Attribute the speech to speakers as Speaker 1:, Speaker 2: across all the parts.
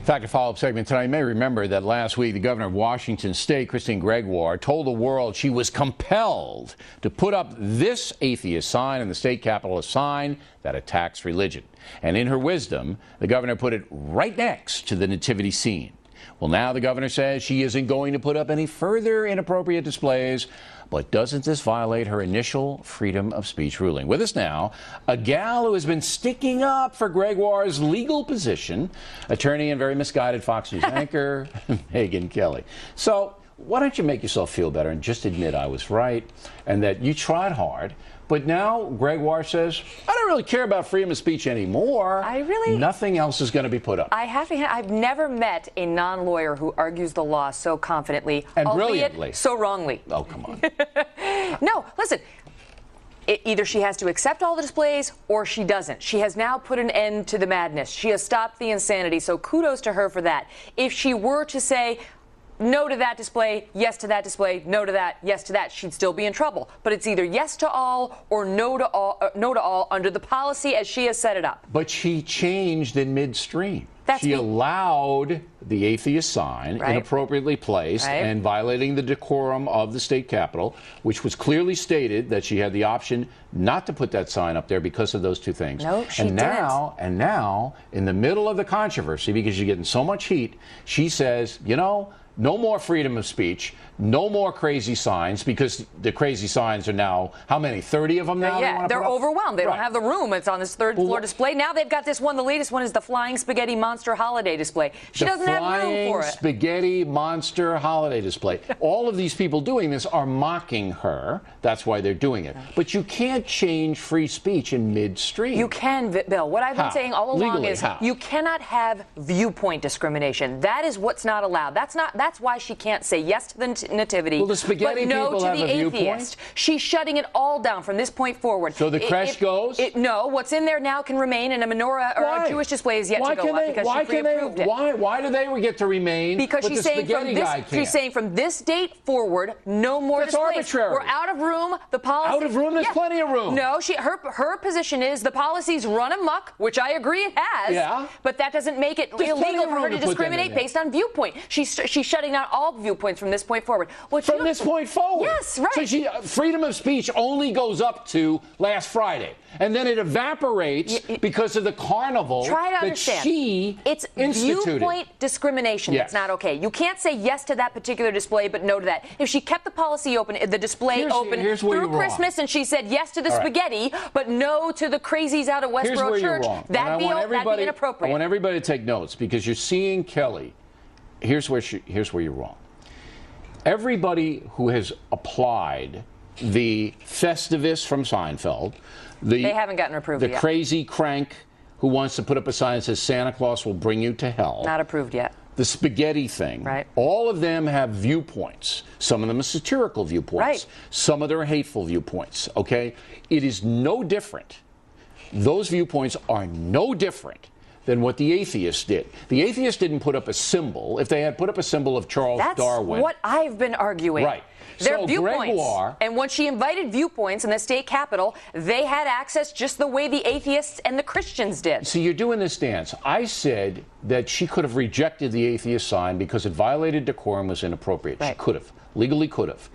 Speaker 1: Fact and follow-up segment tonight. You may remember that last week the governor of Washington State, Christine Gregoire, told the world she was compelled to put up this atheist sign in the state capitol, a sign that attacks religion. And in her wisdom, the governor put it right next to the nativity scene. Well, now the governor says she isn't going to put up any further inappropriate displays. But doesn't this violate her initial freedom of speech ruling? With us now, a gal who has been sticking up for Gregoire's legal position, attorney and very misguided Fox News anchor, Megyn Kelly. So why don't you make yourself feel better and just admit I was right and that you tried hard, but now Gregoire says, I don't really care about freedom of speech anymore. Nothing else is going to be put up.
Speaker 2: I've never met a non-lawyer who argues the law so confidently.
Speaker 1: And brilliantly.
Speaker 2: So wrongly.
Speaker 1: Oh, come on.
Speaker 2: No, listen. Either she has to accept all the displays or she doesn't. She has now put an end to the madness. She has stopped the insanity, so kudos to her for that. If she were to say, no to that display, yes to that display, no to that, yes to that, she'd still be in trouble. But it's either yes to all or no to all under the policy as she has set it up.
Speaker 1: But she changed in midstream. She allowed the atheist sign inappropriately placed and violating the decorum of the state capitol, which was clearly stated that she had the option not to put that sign up there because of those two things.
Speaker 2: No, she didn't.
Speaker 1: And now, in the middle of the controversy, because she's getting so much heat, she says, you know, no more freedom of speech, no more crazy signs, because the crazy signs are now, how many, 30 of them now?
Speaker 2: Yeah, they're overwhelmed. They don't have the room. It's on this third floor display. Now they've got this one. The latest one is the Flying Spaghetti Monster Holiday display. She doesn't have room for it.
Speaker 1: Flying Spaghetti Monster Holiday display. All of these people doing this are mocking her. That's why they're doing it. But you can't change free speech in midstream.
Speaker 2: You can, Bill. What I've been saying all along
Speaker 1: Legally,
Speaker 2: is
Speaker 1: how?
Speaker 2: You cannot have viewpoint discrimination. That is what's not allowed. That's why she can't say yes to the nativity,
Speaker 1: well, the spaghetti
Speaker 2: but no
Speaker 1: people
Speaker 2: to
Speaker 1: have
Speaker 2: the
Speaker 1: a
Speaker 2: atheist.
Speaker 1: Viewpoint?
Speaker 2: She's shutting it all down from this point forward.
Speaker 1: So the creche goes?
Speaker 2: No, what's in there now can remain, and a menorah or a Jewish display is yet to go up because she pre-approved it.
Speaker 1: Why do they get to remain?
Speaker 2: Because
Speaker 1: but
Speaker 2: she's saying from this date forward, no more displays.
Speaker 1: That's arbitrary.
Speaker 2: We're out of room. The policy.
Speaker 1: Out of room? There's plenty of room.
Speaker 2: No, her position is the policy's run amok, which I agree it has.
Speaker 1: Yeah.
Speaker 2: But that doesn't make it illegal for her to discriminate based on viewpoint. She's shutting down all viewpoints from this point forward.
Speaker 1: From this point forward?
Speaker 2: Yes, right.
Speaker 1: So freedom of speech only goes up to last Friday, and then it evaporates because of the carnival that she instituted.
Speaker 2: Viewpoint discrimination. That's not okay. You can't say yes to that particular display, but no to that. If she kept the policy open, the display open through Christmas, and she said yes to the spaghetti, but no to the crazies out at Westboro Church, that'd be inappropriate.
Speaker 1: I want everybody to take notes because you're seeing Kelly. Here's where you're wrong. Everybody who has applied the Festivus from Seinfeld,
Speaker 2: they haven't gotten approved yet.
Speaker 1: The crazy crank who wants to put up a sign that says Santa Claus will bring you to hell.
Speaker 2: Not approved yet.
Speaker 1: The spaghetti thing.
Speaker 2: Right.
Speaker 1: All of them have viewpoints. Some of them are satirical viewpoints.
Speaker 2: Right.
Speaker 1: Some of them are hateful viewpoints. Okay? It is no different. Those viewpoints are no different than what the atheists did. The atheists didn't put up a symbol. If they had put up a symbol of Charles Darwin.
Speaker 2: That's what I've been arguing.
Speaker 1: Right.
Speaker 2: Their viewpoints. And when she invited viewpoints in the state capitol, they had access just the way the atheists and the Christians did.
Speaker 1: See, you're doing this dance. I said that she could have rejected the atheist sign because it violated decorum, was inappropriate. She could have. Legally could have.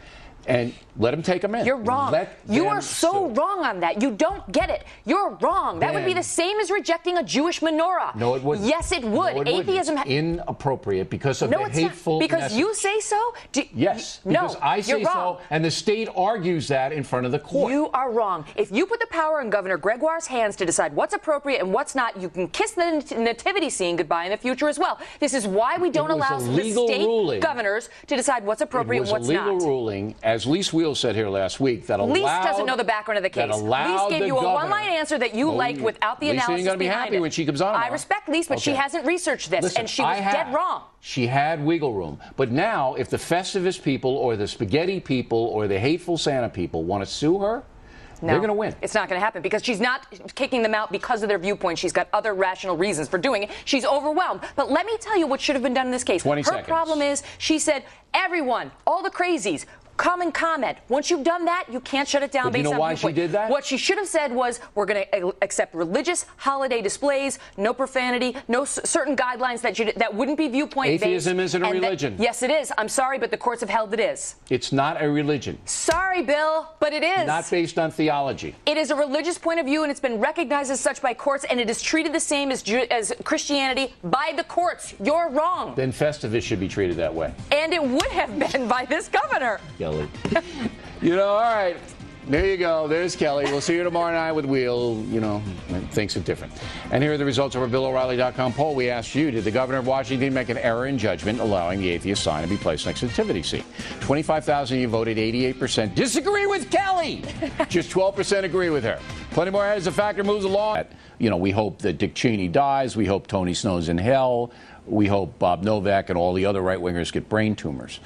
Speaker 1: And let him take them in.
Speaker 2: You're wrong. You are so wrong on that. You don't get it. You're wrong. That would be the same as rejecting a Jewish menorah.
Speaker 1: No, it wouldn't.
Speaker 2: Yes, it would.
Speaker 1: No, it
Speaker 2: Atheism.
Speaker 1: It's inappropriate because of the hateful
Speaker 2: message. Because
Speaker 1: message.
Speaker 2: you say so?
Speaker 1: Yes, because I say so, and the state argues that in front of the court.
Speaker 2: You are wrong. If you put the power in Governor Gregoire's hands to decide what's appropriate and what's not, you can kiss the nativity scene goodbye in the future as well. This is why we don't allow the state governors to decide what's appropriate and what's not.
Speaker 1: It was a legal ruling, as Lise Wheel said here last week, that allowed...
Speaker 2: Lise doesn't know the background of the case. Lise gave you a one-line answer that you liked without the analysis behind it. Lise ain't going to be happy when
Speaker 1: she comes on.
Speaker 2: I respect Lise, but she hasn't researched this, and she was dead wrong.
Speaker 1: She had wiggle room. But now, if the Festivus people or the spaghetti people or the hateful Santa people want to sue her, they're going to win.
Speaker 2: It's not going to happen because she's not kicking them out because of their viewpoint. She's got other rational reasons for doing it. She's overwhelmed. But let me tell you what should have been done in this case.
Speaker 1: 20 seconds.
Speaker 2: Her problem is she said, everyone, all the crazies, common comment. Once you've done that, you can't shut it down
Speaker 1: But
Speaker 2: based
Speaker 1: you know
Speaker 2: on
Speaker 1: why
Speaker 2: viewpoint.
Speaker 1: she did that?
Speaker 2: What she should have said was, we're going to accept religious holiday displays, no profanity, no certain guidelines that wouldn't be viewpoint-based.
Speaker 1: Atheism isn't a religion.
Speaker 2: Yes, it is. I'm sorry, but the courts have held it is.
Speaker 1: It's not a religion.
Speaker 2: Sorry, Bill, but it is.
Speaker 1: Not based on theology.
Speaker 2: It is a religious point of view, and it's been recognized as such by courts, and it is treated the same as Christianity by the courts. You're wrong.
Speaker 1: Then Festivus should be treated that way.
Speaker 2: And it would have been by this governor.
Speaker 1: Kelly. You know, all right. There you go. There's Kelly. We'll see you tomorrow night with Wheel. You know, thinks it different. And here are the results of our BillO'Reilly.com poll. We asked you, did the governor of Washington make an error in judgment allowing the atheist sign to be placed next to the nativity scene? 25,000 of you voted, 88% disagree with Kelly. Just 12% agree with her. Plenty more as the factor moves along. You know, we hope that Dick Cheney dies. We hope Tony Snow's in hell. We hope Bob Novak and all the other right-wingers get brain tumors.